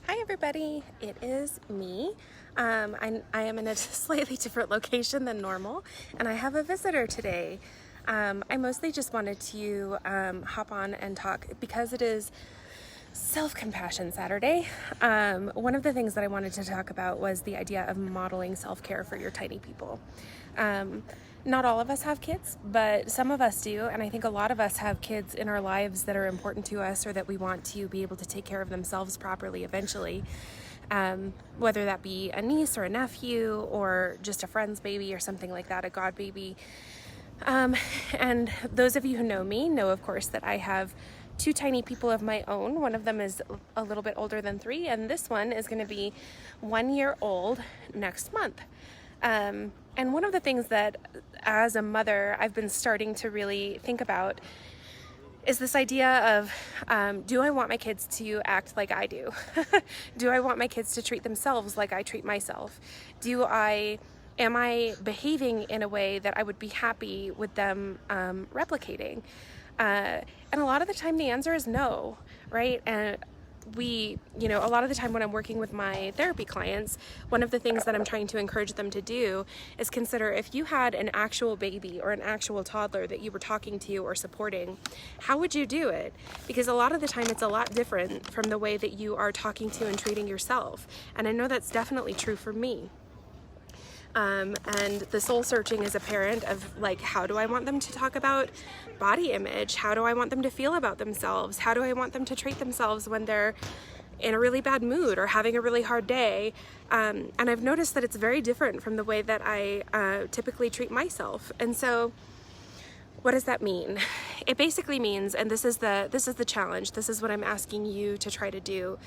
Hi everybody, it is me. I am in a slightly different location than normal, and I have a visitor today. I mostly just wanted to hop on and talk because it is Self-Compassion Saturday. One of the things that I wanted to talk about was the idea of modeling self-care for your tiny people. Not all of us have kids, but some of us do, and I think a lot of us have kids in our lives that are important to us or that we want to be able to take care of themselves properly eventually. Whether that be a niece or a nephew or just a friend's baby or something like that, a god baby. And those of you who know me know, of course, that I have two tiny people of my own. One of them is a little bit older than 3, and this one is going to be 1 year old next month. And one of the things that as a mother I've been starting to really think about is this idea of, do I want my kids to act like I do? Do I want my kids to treat themselves like I treat myself? Am I behaving in a way that I would be happy with them replicating? And a lot of the time the answer is no, right? And a lot of the time when I'm working with my therapy clients, one of the things that I'm trying to encourage them to do is consider if you had an actual baby or an actual toddler that you were talking to or supporting, how would you do it? Because a lot of the time it's a lot different from the way that you are talking to and treating yourself. And I know that's definitely true for me. And the soul searching as a parent of like, how do I want them to talk about body image? How do I want them to feel about themselves? How do I want them to treat themselves when they're in a really bad mood or having a really hard day? And I've noticed that it's very different from the way that I typically treat myself. And so what does that mean? It basically means, and this is the challenge, this is what I'm asking you to try to do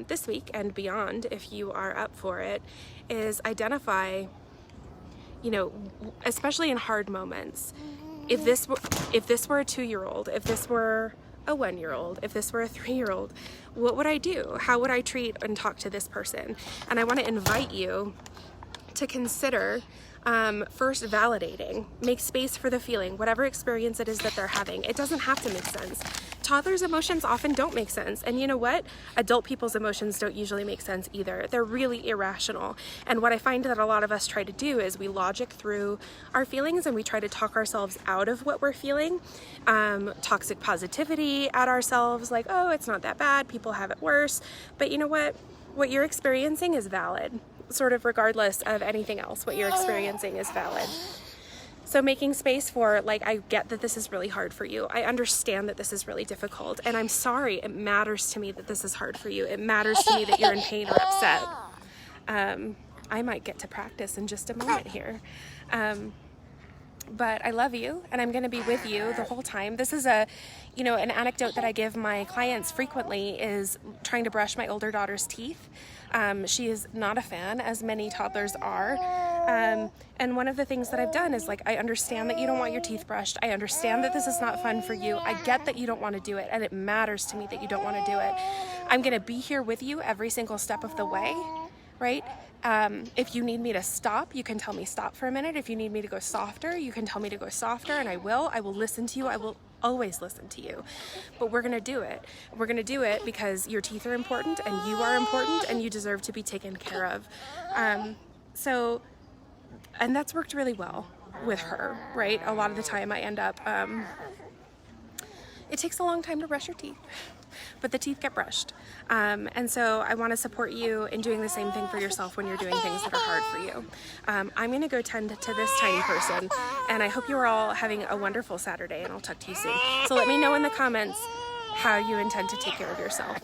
this week and beyond, if you are up for it, is identify, especially in hard moments, if this were a 2-year-old, if this were a 1-year-old, if this were a 3-year-old, what would I do? How would I treat and talk to this person? And I want to invite you to consider first validating, make space for the feeling, whatever experience it is that they're having. It doesn't have to make sense. Toddlers' emotions often don't make sense. And you know what? Adult people's emotions don't usually make sense either. They're really irrational. And what I find that a lot of us try to do is we logic through our feelings and we try to talk ourselves out of what we're feeling. Toxic positivity at ourselves, like, oh, it's not that bad. People have it worse. But you know what? What you're experiencing is valid. Sort of regardless of anything else, what you're experiencing is valid. So making space for, like, I get that this is really hard for you. I understand that this is really difficult, and I'm sorry. It matters to me that this is hard for you. It matters to me that you're in pain or upset. I might get to practice in just a moment here. But I love you, and I'm going to be with you the whole time. This is an anecdote that I give my clients frequently is trying to brush my older daughter's teeth. She is not a fan, as many toddlers are. And one of the things that I've done is, like, I understand that you don't want your teeth brushed. I understand that this is not fun for you. I get that you don't want to do it, and it matters to me that you don't want to do it. I'm going to be here with you every single step of the way, right? If you need me to stop, you can tell me stop for a minute. If you need me to go softer, you can tell me to go softer, and I will listen to you. I will always listen to you. But we're going to do it. We're going to do it because your teeth are important and you are important and you deserve to be taken care of. And that's worked really well with her, right? A lot of the time I end up, it takes a long time to brush your teeth, but the teeth get brushed. And so I want to support you in doing the same thing for yourself when you're doing things that are hard for you. I'm going to go tend to this tiny person, and I hope you are all having a wonderful Saturday, and I'll talk to you soon. So let me know in the comments how you intend to take care of yourself.